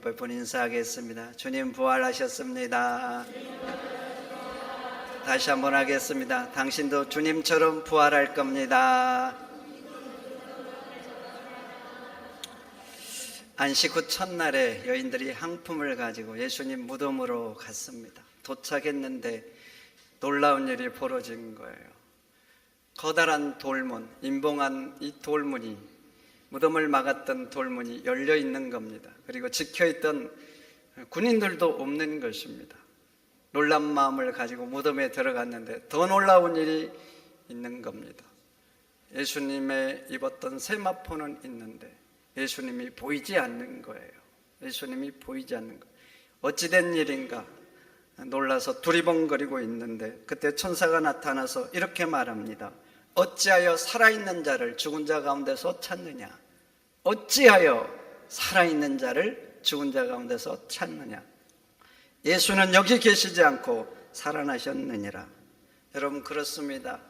몇 분 인사하겠습니다. 주님 부활하셨습니다. 다시 한번 하겠습니다. 당신도 주님처럼 부활할 겁니다. 안식 후 첫날에 여인들이 향품을 가지고 예수님 무덤으로 갔습니다. 도착했는데 놀라운 일이 벌어진 거예요. 커다란 돌문, 임봉한 이 돌문이, 무덤을 막았던 돌문이 열려 있는 겁니다. 그리고 지켜있던 군인들도 없는 것입니다. 놀란 마음을 가지고 무덤에 들어갔는데 더 놀라운 일이 있는 겁니다. 예수님의 입었던 세마포는 있는데 예수님이 보이지 않는 거예요. 예수님이 보이지 않는 거예요. 어찌된 일인가 놀라서 두리번거리고 있는데 그때 천사가 나타나서 이렇게 말합니다. 어찌하여 살아있는 자를 죽은 자 가운데서 찾느냐? 어찌하여 살아있는 자를 죽은 자 가운데서 찾느냐? 예수는 여기 계시지 않고 살아나셨느니라. 여러분, 그렇습니다.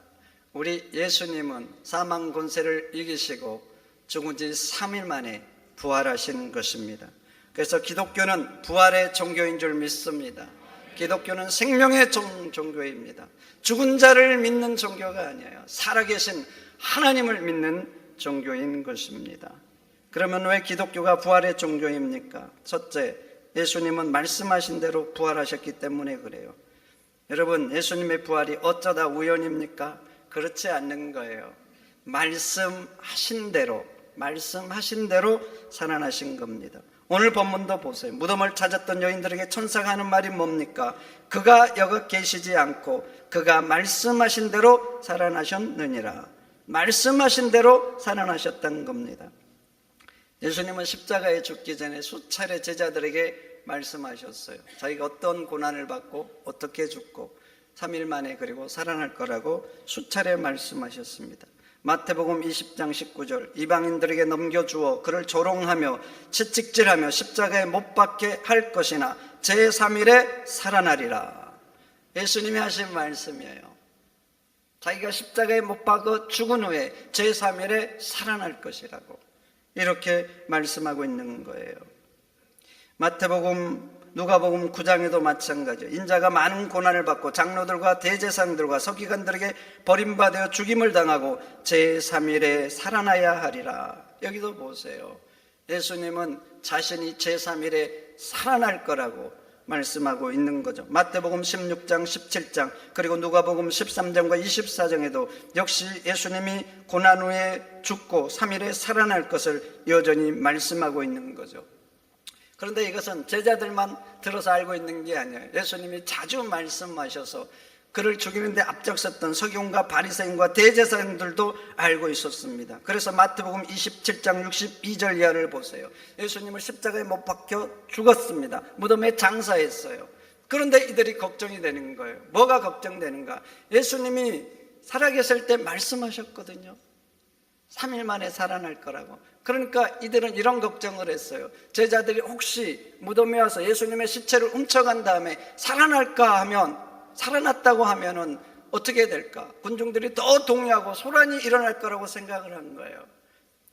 우리 예수님은 사망 권세를 이기시고 죽은 지 3일 만에 부활하신 것입니다. 그래서 기독교는 부활의 종교인 줄 믿습니다. 기독교는 생명의 종교입니다. 죽은 자를 믿는 종교가 아니에요. 살아계신 하나님을 믿는 종교인 것입니다. 그러면 왜 기독교가 부활의 종교입니까? 첫째, 예수님은 말씀하신 대로 부활하셨기 때문에 그래요. 여러분, 예수님의 부활이 어쩌다 우연입니까? 그렇지 않는 거예요. 말씀하신 대로 살아나신 겁니다. 오늘 본문도 보세요. 무덤을 찾았던 여인들에게 천사가 하는 말이 뭡니까? 그가 여기 계시지 않고 그가 말씀하신 대로 살아나셨느니라. 말씀하신 대로 살아나셨다는 겁니다. 예수님은 십자가에 죽기 전에 수차례 제자들에게 말씀하셨어요. 자기가 어떤 고난을 받고 어떻게 죽고 3일 만에 그리고 살아날 거라고 수차례 말씀하셨습니다. 마태복음 20장 19절, 이방인들에게 넘겨주어 그를 조롱하며 채찍질하며 십자가에 못 박게 할 것이나 제3일에 살아나리라. 예수님이 하신 말씀이에요. 자기가 십자가에 못 박아 죽은 후에 제3일에 살아날 것이라고 이렇게 말씀하고 있는 거예요. 누가복음 9장에도 마찬가지예요. 인자가 많은 고난을 받고 장로들과 대제사장들과 서기관들에게 버림받아 죽임을 당하고 제3일에 살아나야 하리라. 여기도 보세요. 예수님은 자신이 제3일에 살아날 거라고 말씀하고 있는 거죠. 마태복음 16장 17장 그리고 누가복음 13장과 24장에도 역시 예수님이 고난 후에 죽고 3일에 살아날 것을 여전히 말씀하고 있는 거죠. 그런데 이것은 제자들만 들어서 알고 있는 게 아니에요. 예수님이 자주 말씀하셔서 그를 죽이는데 앞장섰던 서기관과 바리새인과 대제사장들도 알고 있었습니다. 그래서 마태복음 27장 62절 이하를 보세요. 예수님을 십자가에 못 박혀 죽었습니다. 무덤에 장사했어요. 그런데 이들이 걱정이 되는 거예요. 뭐가 걱정되는가? 예수님이 살아계실 때 말씀하셨거든요. 3일 만에 살아날 거라고. 그러니까 이들은 이런 걱정을 했어요. 제자들이 혹시 무덤에 와서 예수님의 시체를 훔쳐간 다음에 살아났다고 하면은 어떻게 될까? 군중들이 더 동요하고 소란이 일어날 거라고 생각을 한 거예요.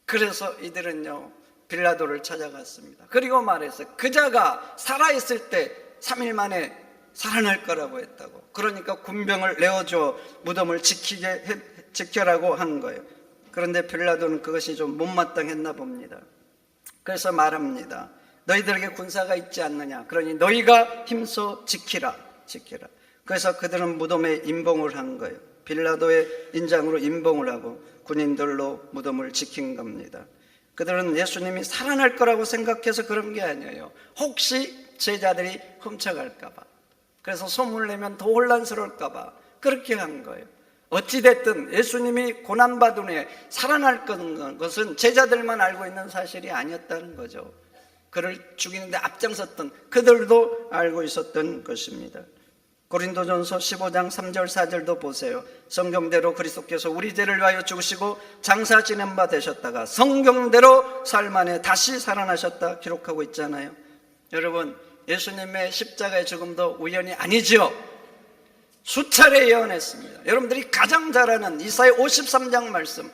그래서 이들은요, 빌라도를 찾아갔습니다. 그리고 말했어요. 그자가 살아있을 때 3일 만에 살아날 거라고 했다고. 그러니까 군병을 내어줘 무덤을 지켜라고 한 거예요. 그런데 빌라도는 그것이 좀 못마땅했나 봅니다. 그래서 말합니다. 너희들에게 군사가 있지 않느냐? 그러니 너희가 힘써 지키라. 그래서 그들은 무덤에 임봉을 한 거예요. 빌라도의 인장으로 임봉을 하고 군인들로 무덤을 지킨 겁니다. 그들은 예수님이 살아날 거라고 생각해서 그런 게 아니에요. 혹시 제자들이 훔쳐갈까 봐, 그래서 소문을 내면 더 혼란스러울까 봐 그렇게 한 거예요. 어찌됐든 예수님이 고난받은 후에 살아날 것은 제자들만 알고 있는 사실이 아니었다는 거죠. 그를 죽이는데 앞장섰던 그들도 알고 있었던 것입니다. 고린도전서 15장 3절 4절도 보세요. 성경대로 그리스도께서 우리 죄를 위하여 죽으시고 장사 지낸 바 되셨다가 성경대로 사흘 만에 다시 살아나셨다 기록하고 있잖아요. 여러분, 예수님의 십자가의 죽음도 우연이 아니죠. 수차례 예언했습니다. 여러분들이 가장 잘 아는 이사야 53장 말씀,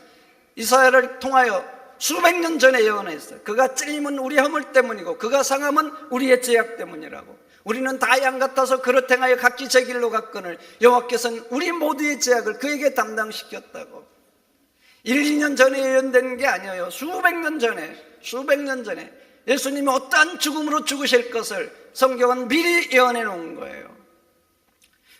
이사야를 통하여 수백 년 전에 예언했어요. 그가 찔림은 우리 허물 때문이고 그가 상함은 우리의 죄악 때문이라고. 우리는 다 양 같아서 그릇 행하여 각기 제 길로 갔거늘 여호와께서는 우리 모두의 죄악을 그에게 담당시켰다고. 1, 2년 전에 예언된 게 아니에요. 수백 년 전에 예수님이 어떠한 죽음으로 죽으실 것을 성경은 미리 예언해 놓은 거예요.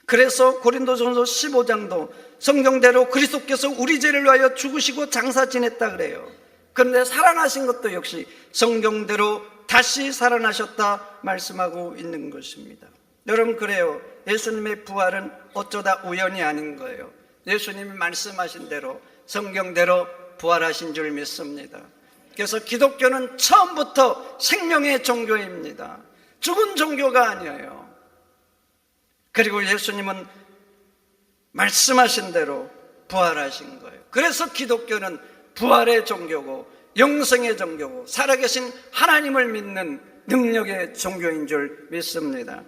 그래서 고린도전서 15장도 성경대로 그리스도께서 우리 죄를 위하여 죽으시고 장사 지냈다 그래요. 그런데 살아나신 것도 역시 성경대로 다시 살아나셨다 말씀하고 있는 것입니다. 여러분, 그래요. 예수님의 부활은 어쩌다 우연이 아닌 거예요. 예수님이 말씀하신 대로 성경대로 부활하신 줄 믿습니다. 그래서 기독교는 처음부터 생명의 종교입니다. 죽은 종교가 아니에요. 그리고 예수님은 말씀하신 대로 부활하신 거예요. 그래서 기독교는 부활의 종교고 영생의 종교고 살아계신 하나님을 믿는 능력의 종교인 줄 믿습니다.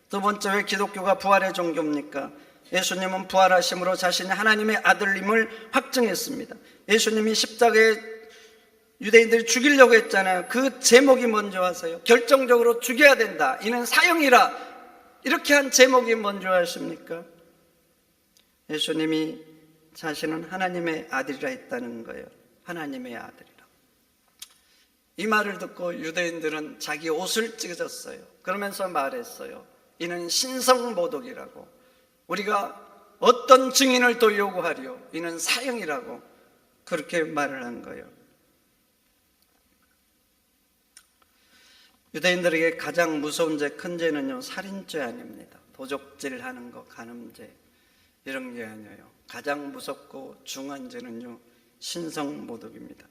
두 번째, 왜 기독교가 부활의 종교입니까? 예수님은 부활하심으로 자신이 하나님의 아들임을 확증했습니다. 예수님이 십자가에 유대인들이 죽이려고 했잖아요. 그 제목이 뭔지 아세요? 결정적으로 죽여야 된다, 이는 사형이라, 이렇게 한 제목이 뭔지 아십니까? 예수님이 자신은 하나님의 아들이라 했다는 거예요. 하나님의 아들이라. 이 말을 듣고 유대인들은 자기 옷을 찢었어요. 그러면서 말했어요. 이는 신성모독이라고. 우리가 어떤 증인을 더 요구하리요? 이는 사형이라고. 그렇게 말을 한 거예요. 유대인들에게 가장 무서운 죄, 큰 죄는요, 살인죄 아닙니다. 도적질하는 거, 간음죄, 이런 게 아니에요. 가장 무섭고 중한 죄는요, 신성모독입니다.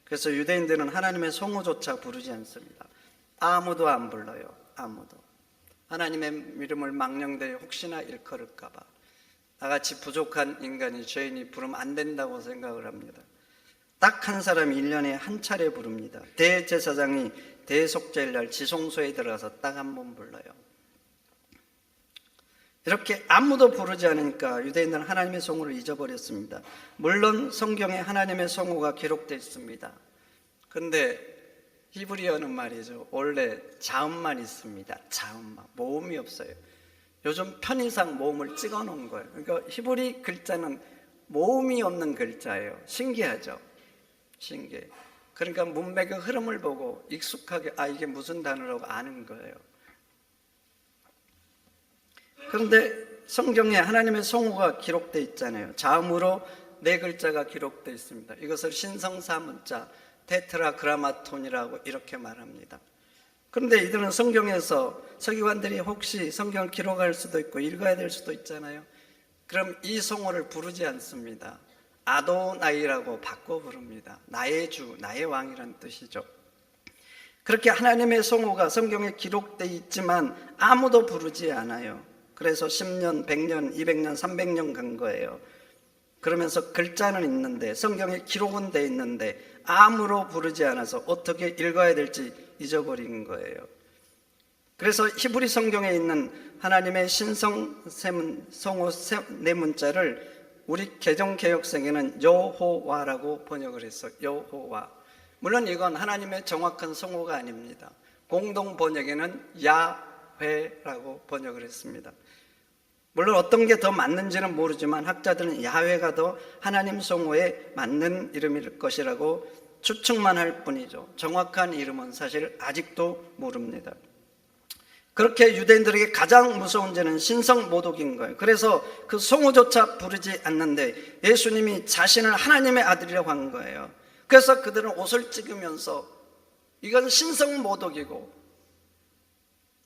그래서 유대인들은 하나님의 성호조차 부르지 않습니다. 아무도 안 불러요. 아무도. 하나님의 이름을 망령되이 혹시나 일컬을까 봐. 나같이 부족한 인간이, 죄인이 부르면 안 된다고 생각을 합니다. 딱 한 사람이 1년에 한 차례 부릅니다. 대제사장이 대속죄일 날 지성소에 들어가서 딱 한 번 불러요. 이렇게 아무도 부르지 않으니까 유대인들은 하나님의 성호를 잊어버렸습니다. 물론 성경에 하나님의 성호가 기록되어 있습니다. 그런데 히브리어는 말이죠, 원래 자음만 있습니다. 자음만, 모음이 없어요. 요즘 편의상 모음을 찍어 놓은 거예요. 그러니까 히브리 글자는 모음이 없는 글자예요. 신기하죠? 신기해. 그러니까 문맥의 흐름을 보고 익숙하게 이게 무슨 단어라고 아는 거예요. 그런데 성경에 하나님의 성호가 기록되어 있잖아요. 자음으로 4글자가 기록되어 있습니다. 이것을 신성사문자 테트라그라마톤이라고 이렇게 말합니다. 그런데 이들은 성경에서 서기관들이 혹시 성경을 기록할 수도 있고 읽어야 될 수도 있잖아요. 그럼 이 성호를 부르지 않습니다. 아도나이라고 바꿔 부릅니다. 나의 주, 나의 왕이라는 뜻이죠. 그렇게 하나님의 성호가 성경에 기록되어 있지만 아무도 부르지 않아요. 그래서 10년, 100년, 200년, 300년 간 거예요. 그러면서 글자는 있는데, 성경에 기록은 돼 있는데 아무로 부르지 않아서 어떻게 읽어야 될지 잊어버린 거예요. 그래서 히브리 성경에 있는 하나님의 신성 성호 네 문자를 우리 개정개혁성에는 여호와라고 번역을 했어요. 여호와. 물론 이건 하나님의 정확한 성호가 아닙니다. 공동 번역에는 야훼라고 번역을 했습니다. 물론 어떤 게 더 맞는지는 모르지만 학자들은 야훼가 더 하나님 성호에 맞는 이름일 것이라고 추측만 할 뿐이죠. 정확한 이름은 사실 아직도 모릅니다. 그렇게 유대인들에게 가장 무서운 죄는 신성모독인 거예요. 그래서 그 성호조차 부르지 않는데 예수님이 자신을 하나님의 아들이라고 한 거예요. 그래서 그들은 옷을 찢으면서 이건 신성모독이고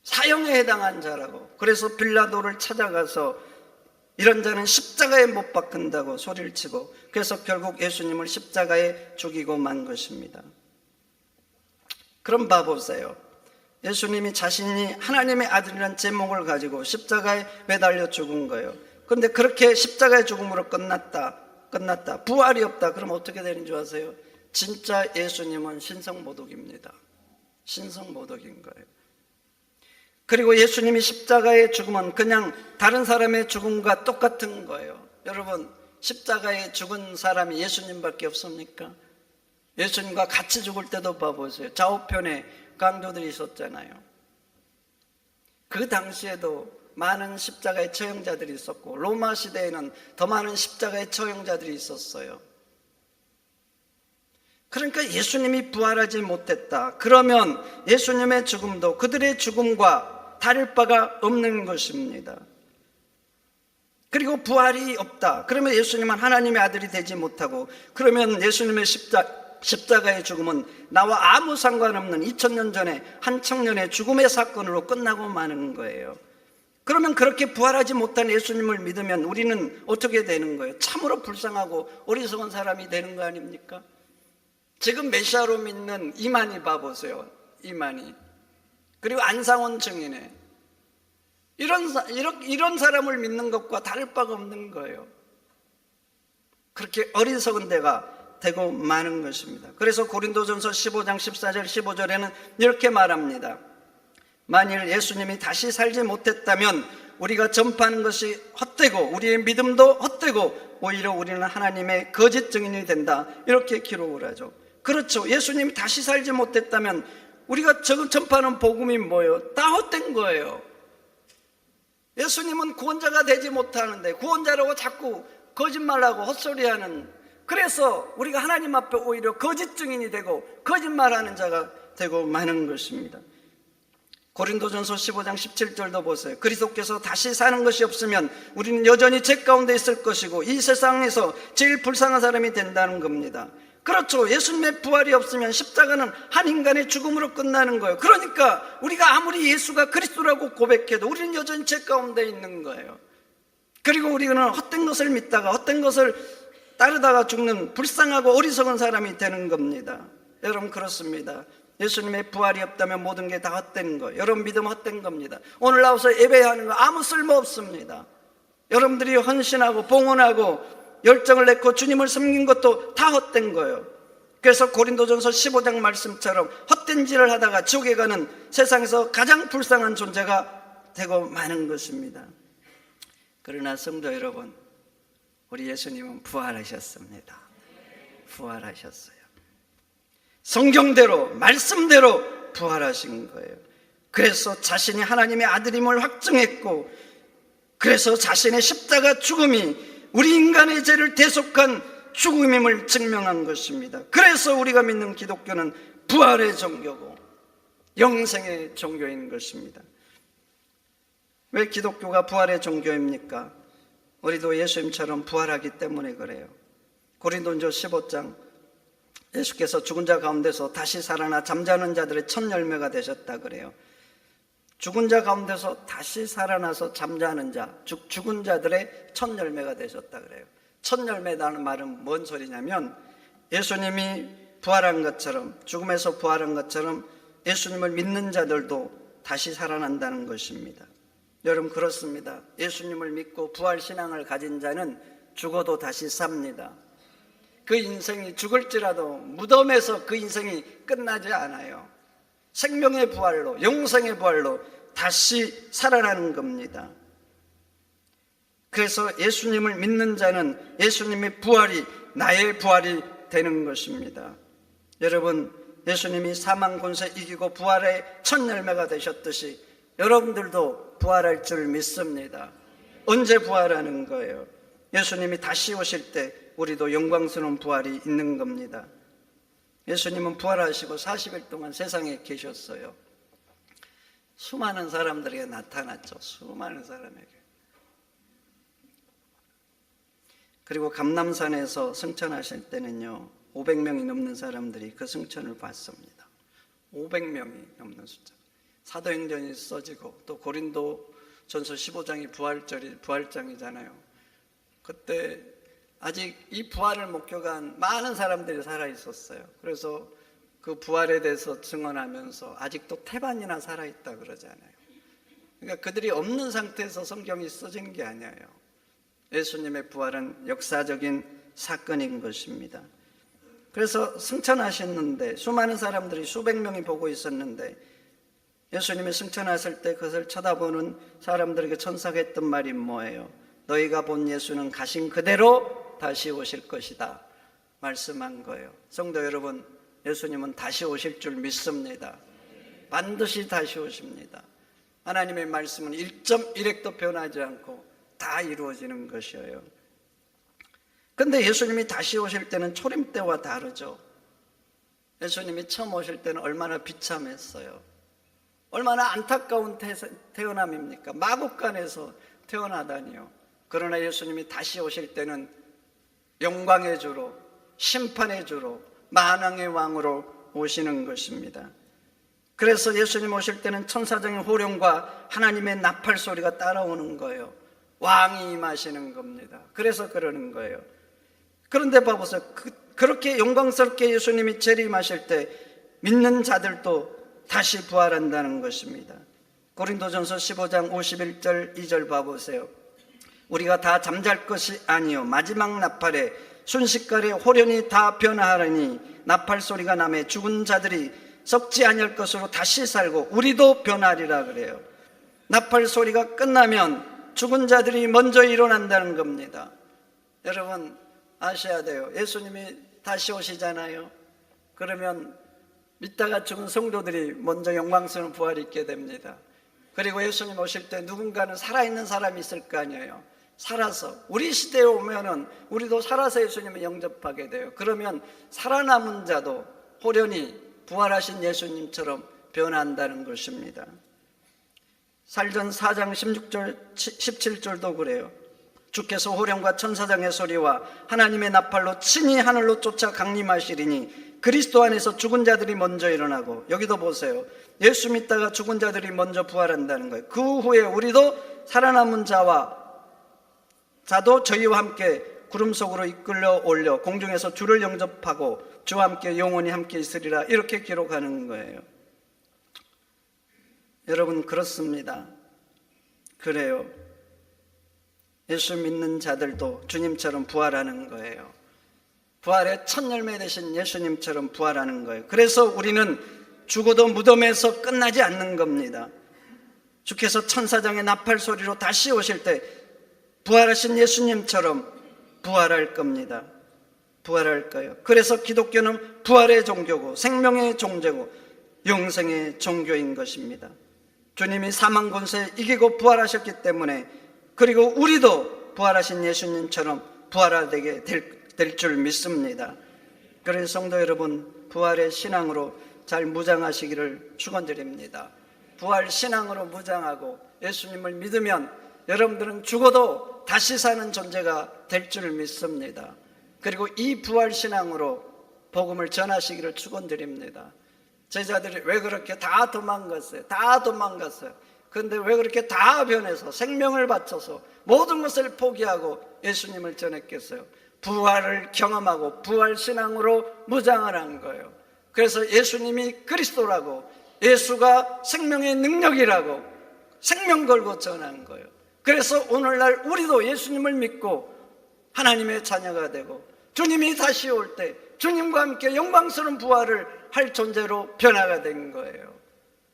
사형에 해당한 자라고, 그래서 빌라도를 찾아가서 이런 자는 십자가에 못 박힌다고 소리를 치고, 그래서 결국 예수님을 십자가에 죽이고 만 것입니다. 그럼 봐보세요. 예수님이 자신이 하나님의 아들이라는 제목을 가지고 십자가에 매달려 죽은 거예요. 그런데 그렇게 십자가의 죽음으로 끝났다. 부활이 없다. 그럼 어떻게 되는 줄 아세요? 진짜 예수님은 신성모독입니다. 신성모독인 거예요. 그리고 예수님이 십자가의 죽음은 그냥 다른 사람의 죽음과 똑같은 거예요. 여러분, 십자가에 죽은 사람이 예수님밖에 없습니까? 예수님과 같이 죽을 때도 봐보세요. 좌우편에 강도들이 있었잖아요. 그 당시에도 많은 십자가의 처형자들이 있었고 로마 시대에는 더 많은 십자가의 처형자들이 있었어요. 그러니까 예수님이 부활하지 못했다. 그러면 예수님의 죽음도 그들의 죽음과 다를 바가 없는 것입니다. 그리고 부활이 없다. 그러면 예수님은 하나님의 아들이 되지 못하고, 그러면 예수님의 십자가의 죽음은 나와 아무 상관없는 2000년 전에 한 청년의 죽음의 사건으로 끝나고 마는 거예요. 그러면 그렇게 부활하지 못한 예수님을 믿으면 우리는 어떻게 되는 거예요? 참으로 불쌍하고 어리석은 사람이 되는 거 아닙니까? 지금 메시아로 믿는 이만희 봐보세요. 이만희. 그리고 안상원 증인의 이런 사람을 믿는 것과 다를 바가 없는 거예요. 그렇게 어리석은 데가 되고 마는 것입니다. 그래서 고린도전서 15장 14절 15절에는 이렇게 말합니다. 만일 예수님이 다시 살지 못했다면 우리가 전파하는 것이 헛되고 우리의 믿음도 헛되고 오히려 우리는 하나님의 거짓 증인이 된다. 이렇게 기록을 하죠. 그렇죠. 예수님이 다시 살지 못했다면 우리가 전파하는 복음이 뭐예요? 다 헛된 거예요. 예수님은 구원자가 되지 못하는데 구원자라고 자꾸 거짓말하고 헛소리하는, 그래서 우리가 하나님 앞에 오히려 거짓 증인이 되고 거짓말하는 자가 되고 마는 것입니다. 고린도전서 15장 17절도 보세요. 그리스도께서 다시 사는 것이 없으면 우리는 여전히 죄 가운데 있을 것이고 이 세상에서 제일 불쌍한 사람이 된다는 겁니다. 그렇죠. 예수님의 부활이 없으면 십자가는 한 인간의 죽음으로 끝나는 거예요. 그러니까 우리가 아무리 예수가 그리스도라고 고백해도 우리는 여전히 죄 가운데 있는 거예요. 그리고 우리는 헛된 것을 믿다가 헛된 것을 따르다가 죽는 불쌍하고 어리석은 사람이 되는 겁니다. 여러분, 그렇습니다. 예수님의 부활이 없다면 모든 게 다 헛된 거예요. 여러분 믿음 헛된 겁니다. 오늘 나와서 예배하는 거 아무 쓸모 없습니다. 여러분들이 헌신하고 봉헌하고 열정을 냈고 주님을 섬긴 것도 다 헛된 거예요. 그래서 고린도전서 15장 말씀처럼 헛된 짓을 하다가 지옥에 가는 세상에서 가장 불쌍한 존재가 되고 마는 것입니다. 그러나 성도 여러분, 우리 예수님은 부활하셨습니다. 부활하셨어요. 성경대로 말씀대로 부활하신 거예요. 그래서 자신이 하나님의 아들임을 확증했고, 그래서 자신의 십자가 죽음이 우리 인간의 죄를 대속한 죽음임을 증명한 것입니다. 그래서 우리가 믿는 기독교는 부활의 종교고 영생의 종교인 것입니다. 왜 기독교가 부활의 종교입니까? 우리도 예수님처럼 부활하기 때문에 그래요. 고린도전서 15장, 예수께서 죽은 자 가운데서 다시 살아나 잠자는 자들의 첫 열매가 되셨다 그래요. 죽은 자 가운데서 다시 살아나서 잠자는 자, 죽은 자들의 첫 열매가 되셨다 그래요. 첫 열매라는 말은 뭔 소리냐면, 예수님이 부활한 것처럼, 죽음에서 부활한 것처럼 예수님을 믿는 자들도 다시 살아난다는 것입니다. 여러분, 그렇습니다. 예수님을 믿고 부활신앙을 가진 자는 죽어도 다시 삽니다. 그 인생이 죽을지라도 무덤에서 그 인생이 끝나지 않아요. 생명의 부활로, 영생의 부활로 다시 살아나는 겁니다. 그래서 예수님을 믿는 자는 예수님의 부활이 나의 부활이 되는 것입니다. 여러분, 예수님이 사망 권세 이기고 부활의 첫 열매가 되셨듯이 여러분들도 부활할 줄 믿습니다. 언제 부활하는 거예요? 예수님이 다시 오실 때 우리도 영광스러운 부활이 있는 겁니다. 예수님은 부활하시고 40일 동안 세상에 계셨어요. 수많은 사람들에게 나타났죠. 수많은 사람에게. 그리고 감람산에서 승천하실 때는요, 500명이 넘는 사람들이 그 승천을 봤습니다. 500명이 넘는 숫자. 사도행전이 써지고 또 고린도전서 15장이 부활장이잖아요. 그때 아직 이 부활을 목격한 많은 사람들이 살아있었어요. 그래서 그 부활에 대해서 증언하면서 아직도 태반이나 살아있다 그러잖아요. 그러니까 그들이 없는 상태에서 성경이 써진 게 아니에요. 예수님의 부활은 역사적인 사건인 것입니다. 그래서 승천하셨는데 수많은 사람들이 수백 명이 보고 있었는데, 예수님이 승천하실 때 그것을 쳐다보는 사람들에게 천사가 했던 말이 뭐예요? 너희가 본 예수는 가신 그대로 다시 오실 것이다. 말씀한 거예요. 성도 여러분, 예수님은 다시 오실 줄 믿습니다. 반드시 다시 오십니다. 하나님의 말씀은 1.1핵도 변하지 않고 다 이루어지는 것이에요. 근데 예수님이 다시 오실 때는 초림 때와 다르죠. 예수님이 처음 오실 때는 얼마나 비참했어요. 얼마나 안타까운 태어남입니까? 마국간에서 태어나다니요. 그러나 예수님이 다시 오실 때는 영광의 주로, 심판의 주로, 만왕의 왕으로 오시는 것입니다. 그래서 예수님 오실 때는 천사장의 호령과 하나님의 나팔 소리가 따라오는 거예요. 왕이 임하시는 겁니다. 그래서 그러는 거예요. 그런데 봐보세요. 그렇게 영광스럽게 예수님이 재림하실 때 믿는 자들도 다시 부활한다는 것입니다. 고린도전서 15장 51절 2절 봐보세요. 우리가 다 잠잘 것이 아니요 마지막 나팔에 순식간에 호련히 다 변화하리니 나팔 소리가 나매 죽은 자들이 썩지 아니할 것으로 다시 살고 우리도 변하리라 그래요. 나팔 소리가 끝나면 죽은 자들이 먼저 일어난다는 겁니다. 여러분 아셔야 돼요. 예수님이 다시 오시잖아요. 그러면 믿다가 죽은 성도들이 먼저 영광스러운 부활이 있게 됩니다. 그리고 예수님 오실 때 누군가는 살아있는 사람이 있을 거 아니에요. 살아서 우리 시대에 오면은 우리도 살아서 예수님을 영접하게 돼요. 그러면 살아남은 자도 호련히 부활하신 예수님처럼 변한다는 것입니다. 살전 4장 16절 17절도 그래요. 주께서 호령과 천사장의 소리와 하나님의 나팔로 친히 하늘로 쫓아 강림하시리니 그리스도 안에서 죽은 자들이 먼저 일어나고, 여기도 보세요. 예수 믿다가 죽은 자들이 먼저 부활한다는 거예요. 그 후에 우리도 살아남은 자도 저희와 함께 구름 속으로 이끌려 올려 공중에서 주를 영접하고 주와 함께 영원히 함께 있으리라, 이렇게 기록하는 거예요. 여러분 그렇습니다. 그래요. 예수 믿는 자들도 주님처럼 부활하는 거예요. 부활의 첫 열매 되신 예수님처럼 부활하는 거예요. 그래서 우리는 죽어도 무덤에서 끝나지 않는 겁니다. 주께서 천사장의 나팔 소리로 다시 오실 때 부활하신 예수님처럼 부활할 겁니다. 부활할 거예요. 그래서 기독교는 부활의 종교고 생명의 존재고 영생의 종교인 것입니다. 주님이 사망 권세에 이기고 부활하셨기 때문에, 그리고 우리도 부활하신 예수님처럼 부활하게 될 줄 믿습니다. 그래서 성도 여러분, 부활의 신앙으로 잘 무장하시기를 축원드립니다. 부활 신앙으로 무장하고 예수님을 믿으면 여러분들은 죽어도 다시 사는 존재가 될 줄 믿습니다. 그리고 이 부활 신앙으로 복음을 전하시기를 축원드립니다. 제자들이 왜 그렇게 다 도망갔어요? 그런데 왜 그렇게 다 변해서 생명을 바쳐서 모든 것을 포기하고 예수님을 전했겠어요? 부활을 경험하고 부활 신앙으로 무장을 한 거예요. 그래서 예수님이 그리스도라고, 예수가 생명의 능력이라고 생명 걸고 전한 거예요. 그래서 오늘날 우리도 예수님을 믿고 하나님의 자녀가 되고 주님이 다시 올 때 주님과 함께 영광스러운 부활을 할 존재로 변화가 된 거예요.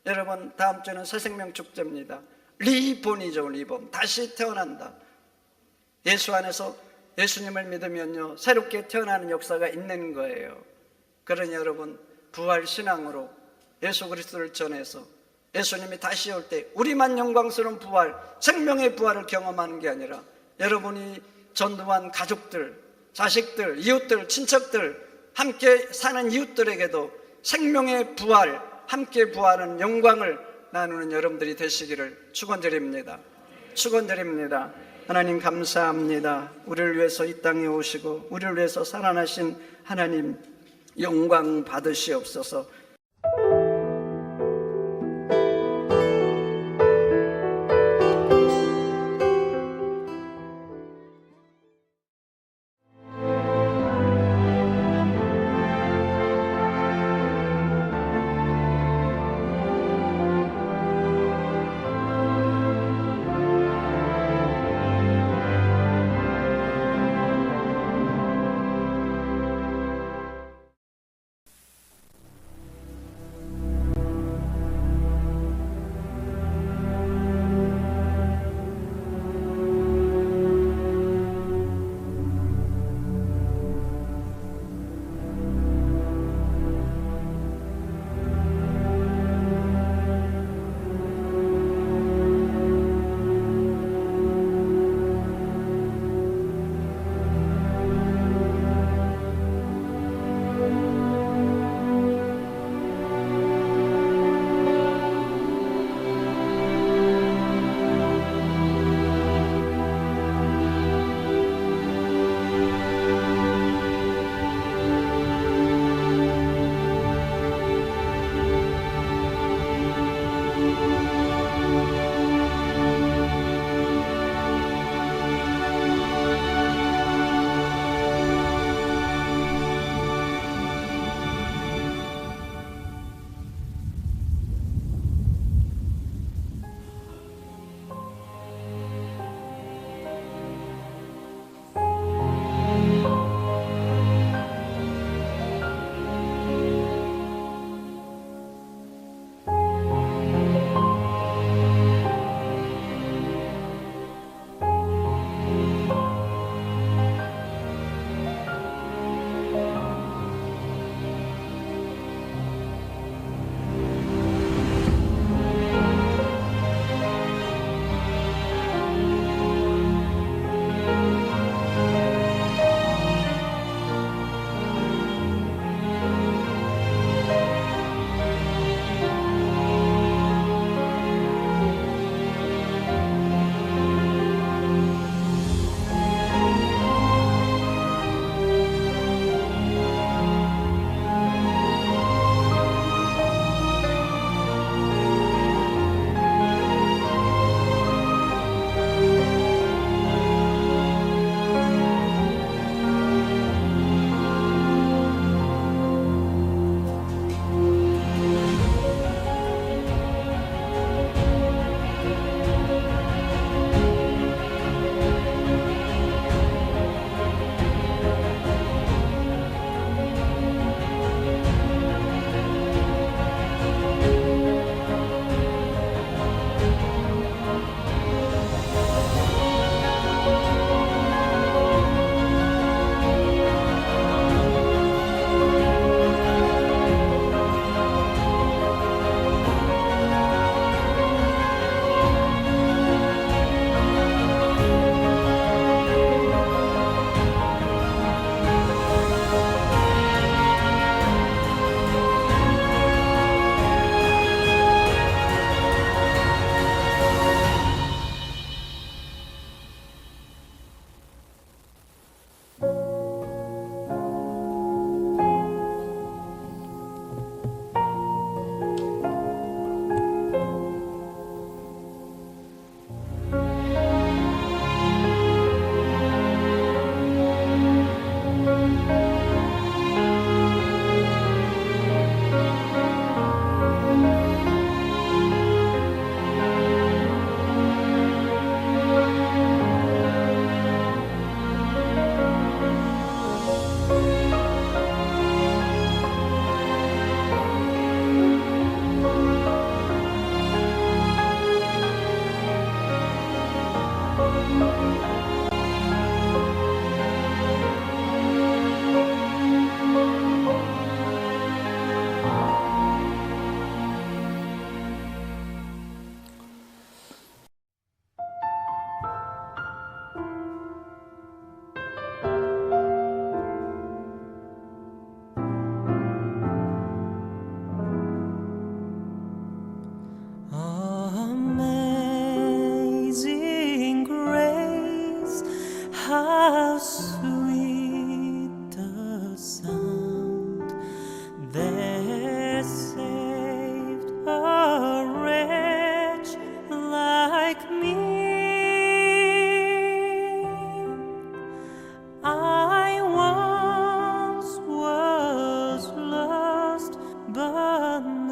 여러분 다음 주는 새생명 축제입니다. 리본이죠. 리본, 다시 태어난다. 예수 안에서 예수님을 믿으면요 새롭게 태어나는 역사가 있는 거예요. 그러니 여러분 부활 신앙으로 예수 그리스도를 전해서 예수님이 다시 올 때 우리만 영광스러운 부활, 생명의 부활을 경험하는 게 아니라 여러분이 전도한 가족들, 자식들, 이웃들, 친척들, 함께 사는 이웃들에게도 생명의 부활, 함께 부활하는 영광을 나누는 여러분들이 되시기를 축원드립니다. 축원드립니다. 하나님 감사합니다. 우리를 위해서 이 땅에 오시고 우리를 위해서 살아나신 하나님 영광 받으시옵소서. 만나